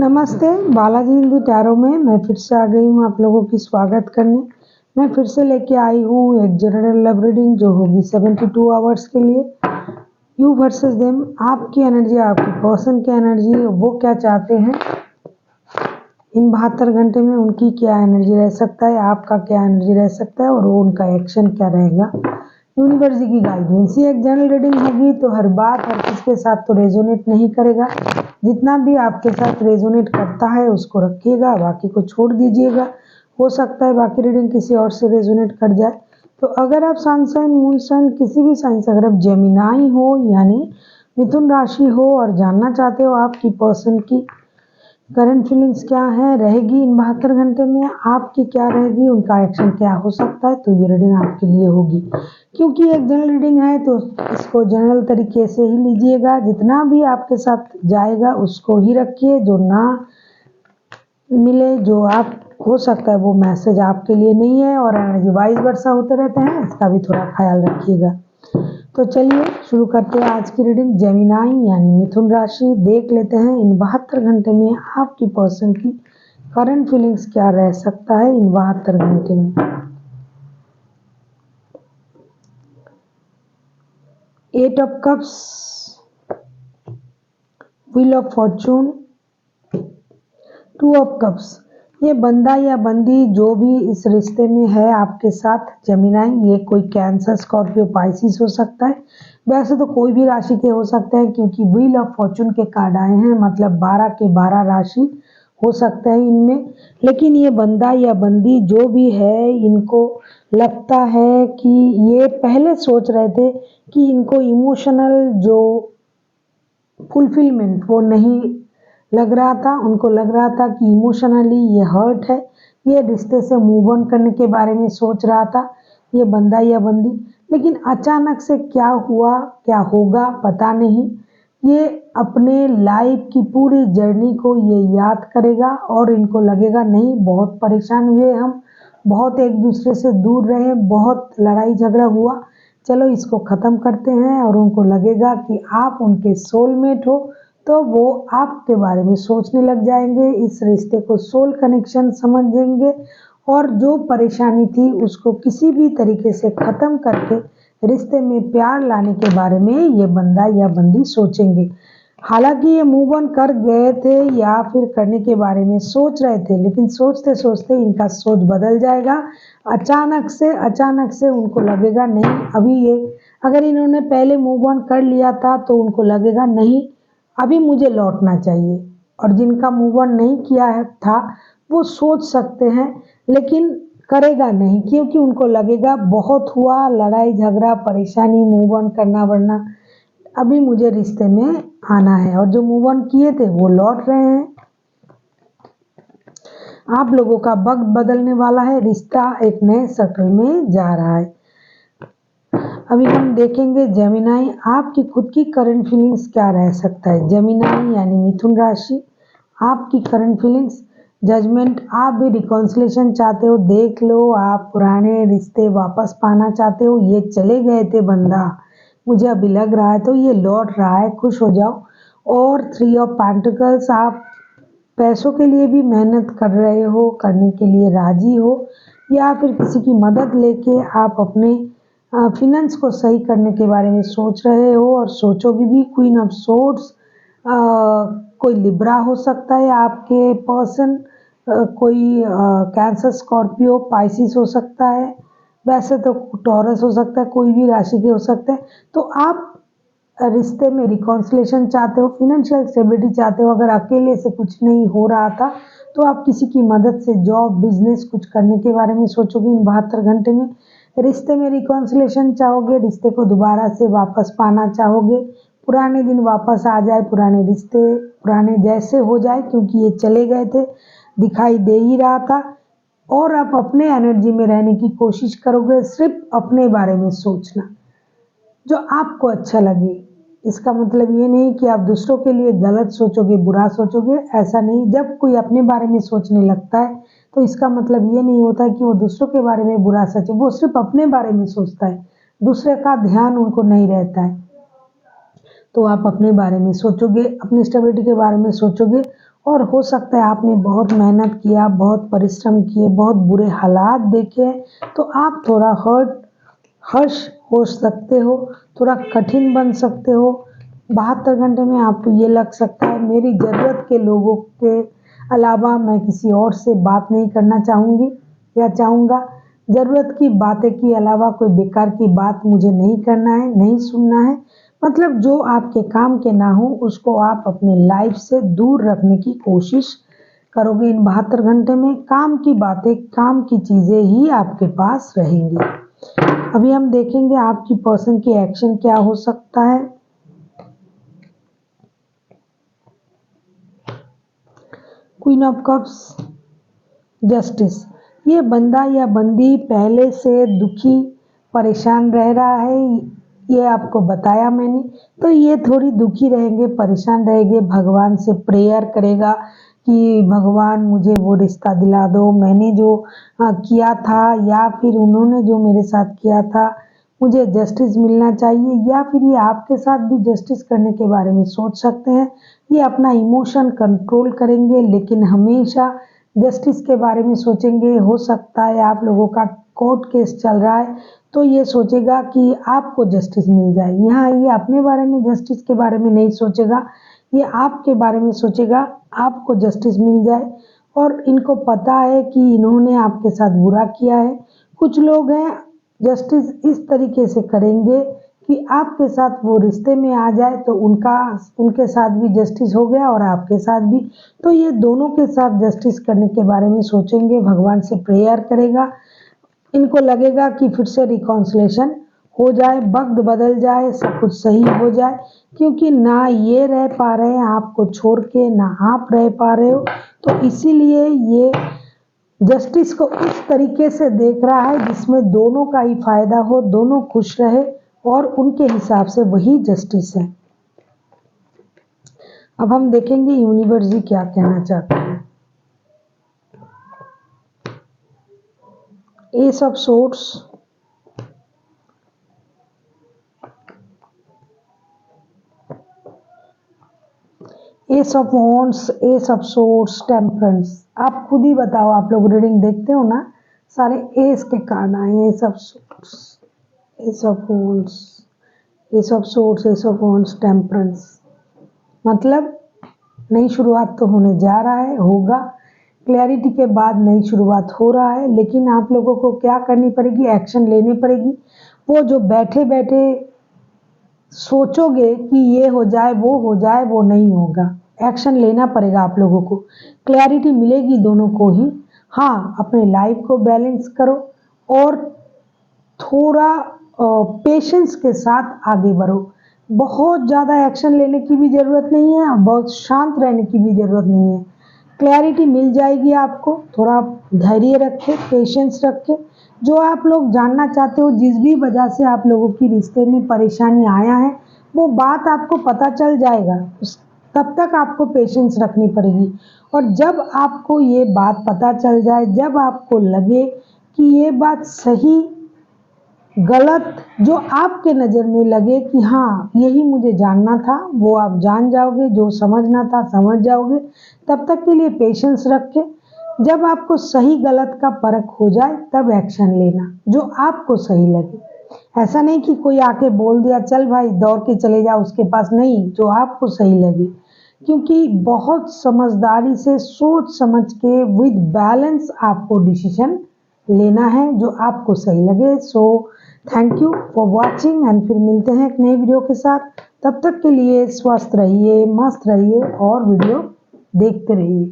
नमस्ते, बालाजी हिंदू टैरो में मैं फिर से आ गई हूँ आप लोगों की स्वागत करने। मैं फिर से लेके आई हूँ एक जनरल लव रीडिंग जो होगी 72 आवर्स के लिए। यू वर्सेस देम, आपकी एनर्जी, आपकी पर्सन की एनर्जी, वो क्या चाहते हैं इन 72 घंटे में, उनकी क्या एनर्जी रह सकता है, आपका क्या एनर्जी रह सकता है और वो उनका एक्शन क्या रहेगा। यूनिवर्स की गाइडेंस, ये एक जनरल रीडिंग होगी तो हर बात हर किसके साथ तो रेजोनेट नहीं करेगा। जितना भी आपके साथ रेजोनेट करता है उसको रखिएगा, बाकी को छोड़ दीजिएगा। हो सकता है बाकी रीडिंग किसी और से रेजोनेट कर जाए। तो अगर आप सन साइन, मून साइन, किसी भी साइन से, अगर आप जेमिनाई हो यानी मिथुन राशि हो और जानना चाहते हो आपकी पर्सन की करंट फीलिंग्स क्या है रहेगी इन 72 घंटे में, आपकी क्या रहेगी, उनका एक्शन क्या हो सकता है, तो ये रीडिंग आपके लिए होगी। क्योंकि एक जनरल रीडिंग है तो इसको जनरल तरीके से ही लीजिएगा। जितना भी आपके साथ जाएगा उसको ही रखिए, जो ना मिले, जो आप हो सकता है वो मैसेज आपके लिए नहीं है और एनर्जी वाइज वर्षा होते रहते हैं, इसका भी थोड़ा ख्याल रखिएगा। तो चलिए शुरू करते हैं आज की रीडिंग। जेमिनाई यानी मिथुन राशि, देख लेते हैं इन 72 घंटे में आपकी पर्सन की करंट फीलिंग्स क्या रह सकता है इन 72 घंटे में। 8 of cups, wheel of Fortune, 2 of cups. ये बंदा या बंदी जो भी इस रिश्ते में है आपके साथ जेमिनाई, ये कोई कैंसर, स्कॉर्पियो, पाइसिस हो सकता है। वैसे तो कोई भी राशि के हो सकते हैं क्योंकि व्हील ऑफ फॉर्चून के कार्ड आए हैं, मतलब 12 के 12 राशि हो सकता है इनमें। लेकिन ये बंदा या बंदी जो भी है, इनको लगता है कि ये पहले सोच रहे थे कि इनको इमोशनल जो फुलफिलमेंट वो नहीं लग रहा था। उनको लग रहा था कि इमोशनली ये हर्ट है, ये रिश्ते से मूव ऑन करने के बारे में सोच रहा था ये बंदा या बंदी। लेकिन अचानक से क्या हुआ क्या होगा पता नहीं। ये अपने लाइफ की पूरी जर्नी को ये याद करेगा और इनको लगेगा नहीं, बहुत परेशान हुए हम, बहुत एक दूसरे से दूर रहे, बहुत लड़ाई झगड़ा हुआ, चलो इसको ख़त्म करते हैं। और उनको लगेगा कि आप उनके सोलमेट हो, तो वो आपके बारे में सोचने लग जाएंगे, इस रिश्ते को सोल कनेक्शन समझेंगे और जो परेशानी थी उसको किसी भी तरीके से ख़त्म करके रिश्ते में प्यार लाने के बारे में ये बंदा या बंदी सोचेंगे। हालांकि ये मूव ऑन कर गए थे या फिर करने के बारे में सोच रहे थे, लेकिन सोचते सोचते इनका सोच बदल जाएगा। अचानक से उनको लगेगा नहीं, अभी ये अगर इन्होंने पहले मूव ऑन कर लिया था तो उनको लगेगा नहीं, अभी मुझे लौटना चाहिए। और जिनका मूव ऑन नहीं किया है था वो सोच सकते हैं लेकिन करेगा नहीं, क्योंकि उनको लगेगा बहुत हुआ, लड़ाई झगड़ा परेशानी, मूव ऑन करना वरना अभी मुझे रिश्ते में आना है। और जो मूव ऑन किए थे वो लौट रहे हैं। आप लोगों का वक्त बदलने वाला है, रिश्ता एक नए सर्कल में जा रहा है। अभी हम देखेंगे जेमिनाई आपकी खुद की करंट फीलिंग्स क्या रह सकता है। जेमिनाई यानी मिथुन राशि, आपकी करंट फीलिंग्स, जजमेंट, आप भी रिकॉन्सिलेशन चाहते हो, देख लो आप पुराने रिश्ते वापस पाना चाहते हो। ये चले गए थे बंदा, मुझे अभी लग रहा है तो ये लौट रहा है, खुश हो जाओ। और 3 ऑफ पेंटिकल्स, आप पैसों के लिए भी मेहनत कर रहे हो, करने के लिए राजी हो, या फिर किसी की मदद लेके आप अपने फिनेंस को सही करने के बारे में सोच रहे हो और सोचोगे भी। क्वीन ऑफ सोर्ड्स, कोई लिब्रा हो सकता है आपके पर्सन, कोई कैंसर, स्कॉर्पियो, पाइसिस हो सकता है, वैसे तो टॉरस हो सकता है, कोई भी राशि के हो सकते हैं। तो आप रिश्ते में रिकॉन्सिलेशन चाहते हो, फिनेंशियल स्टेबिलिटी चाहते हो। अगर अकेले से कुछ नहीं हो रहा था तो आप किसी की मदद से जॉब, बिजनेस कुछ करने के बारे में सोचोगे इन 72 घंटे में। रिश्ते में रिकॉन्सिलेशन चाहोगे, रिश्ते को दोबारा से वापस पाना चाहोगे, पुराने दिन वापस आ जाए, पुराने रिश्ते पुराने जैसे हो जाए, क्योंकि ये चले गए थे, दिखाई दे ही रहा था। और आप अपने एनर्जी में रहने की कोशिश करोगे, सिर्फ अपने बारे में सोचना जो आपको अच्छा लगे। इसका मतलब ये नहीं कि आप दूसरों के लिए गलत सोचोगे, बुरा सोचोगे, ऐसा नहीं। जब कोई अपने बारे में सोचने लगता है तो इसका मतलब ये नहीं होता कि वो दूसरों के बारे में बुरा सोचे, वो सिर्फ अपने बारे में सोचता है, दूसरे का ध्यान उनको नहीं रहता है। तो आप अपने बारे में सोचोगे, अपनी स्टेबिलिटी के बारे में सोचोगे और हो सकता है आपने बहुत मेहनत किया, बहुत परिश्रम किए, बहुत बुरे हालात देखे, तो आप थोड़ा हर्ष हो सकते हो, थोड़ा कठिन बन सकते हो। 72 घंटे में आपको ये लग सकता है मेरी ज़रूरत के लोगों के अलावा मैं किसी और से बात नहीं करना चाहूँगी या चाहूँगा। ज़रूरत की बातें के अलावा कोई बेकार की बात मुझे नहीं करना है, नहीं सुनना है। मतलब जो आपके काम के ना हो उसको आप अपने लाइफ से दूर रखने की कोशिश करोगे। इन 72 घंटे में काम की बातें, काम की चीज़ें ही आपके पास रहेंगी। अभी हम देखेंगे आपकी पर्सन की एक्शन क्या हो सकता है। Queen of cups, justice. ये बंदा या बंदी पहले से दुखी परेशान रह रहा है, ये आपको बताया मैंने। तो ये थोड़ी दुखी रहेंगे, परेशान रहेंगे, भगवान से प्रेयर करेगा कि भगवान मुझे वो रिश्ता दिला दो, मैंने जो किया था या फिर उन्होंने जो मेरे साथ किया था, मुझे जस्टिस मिलना चाहिए। या फिर ये आपके साथ भी जस्टिस करने के बारे में सोच सकते हैं। ये अपना इमोशन कंट्रोल करेंगे, लेकिन हमेशा जस्टिस के बारे में सोचेंगे। हो सकता है आप लोगों का कोर्ट केस चल रहा है, तो ये सोचेगा कि आपको जस्टिस मिल जाए। यहाँ ये अपने बारे में जस्टिस के बारे में नहीं सोचेगा, ये आपके बारे में सोचेगा, आपको जस्टिस मिल जाए। और इनको पता है कि इन्होंने आपके साथ बुरा किया है। कुछ लोग हैं जस्टिस इस तरीके से करेंगे कि आपके साथ वो रिश्ते में आ जाए तो उनके साथ भी जस्टिस हो गया और आपके साथ भी। तो ये दोनों के साथ जस्टिस करने के बारे में सोचेंगे, भगवान से प्रेयर करेगा। इनको लगेगा कि फिर से रिकॉन्सिलेशन हो जाए, वक्त बदल जाए, सब कुछ सही हो जाए। क्योंकि ना ये रह पा रहे हैं आपको छोड़ के, ना आप रह पा रहे हो। तो इसीलिए ये जस्टिस को उस तरीके से देख रहा है जिसमें दोनों का ही फायदा हो, दोनों खुश रहे, और उनके हिसाब से वही जस्टिस है। अब हम देखेंगे यूनिवर्स जी क्या कहना चाहते हैं। S of swords, S of wands, S of swords, temperance. आप खुद ही बताओ, आप लोग रीडिंग देखते हो ना, सारे एस के कार्ड आए। S of swords, S of wands, S of swords, S of wands, temperance. मतलब नई शुरुआत तो होने जा रहा है, होगा। क्लैरिटी के बाद नई शुरुआत हो रहा है, लेकिन आप लोगों को क्या करनी पड़ेगी, एक्शन लेनी पड़ेगी। वो जो बैठे बैठे सोचोगे कि ये हो जाए, वो नहीं होगा। एक्शन लेना पड़ेगा आप लोगों को, क्लैरिटी मिलेगी दोनों को ही। हाँ, अपने लाइफ को बैलेंस करो और थोड़ा पेशेंस के साथ आगे बढ़ो। बहुत ज़्यादा एक्शन लेने की भी ज़रूरत नहीं है और बहुत शांत रहने की भी ज़रूरत नहीं है। क्लैरिटी मिल जाएगी आपको। थोड़ा धैर्य रखें, पेशेंस रखें। जो आप लोग जानना चाहते हो, जिस भी वजह से आप लोगों की रिश्ते में परेशानी आया है, वो बात आपको पता चल जाएगा। तब तक आपको पेशेंस रखनी पड़ेगी। और जब आपको ये बात पता चल जाए, जब आपको लगे कि ये बात सही गलत, जो आपके नज़र में लगे कि हाँ यही मुझे जानना था, वो आप जान जाओगे। जो समझना था समझ जाओगे। तब तक के लिए पेशेंस रखें। जब आपको सही गलत का परख हो जाए तब एक्शन लेना, जो आपको सही लगे। ऐसा नहीं कि कोई आके बोल दिया चल भाई दौड़ के चले जाओ उसके पास, नहीं, जो आपको सही लगे। क्योंकि बहुत समझदारी से, सोच समझ के, विद बैलेंस आपको डिसीजन लेना है जो आपको सही लगे। So thank you for watching and फिर मिलते हैं एक नई वीडियो के साथ। तब तक के लिए स्वस्थ रहिए, मस्त रहिए और वीडियो देखते रहिए।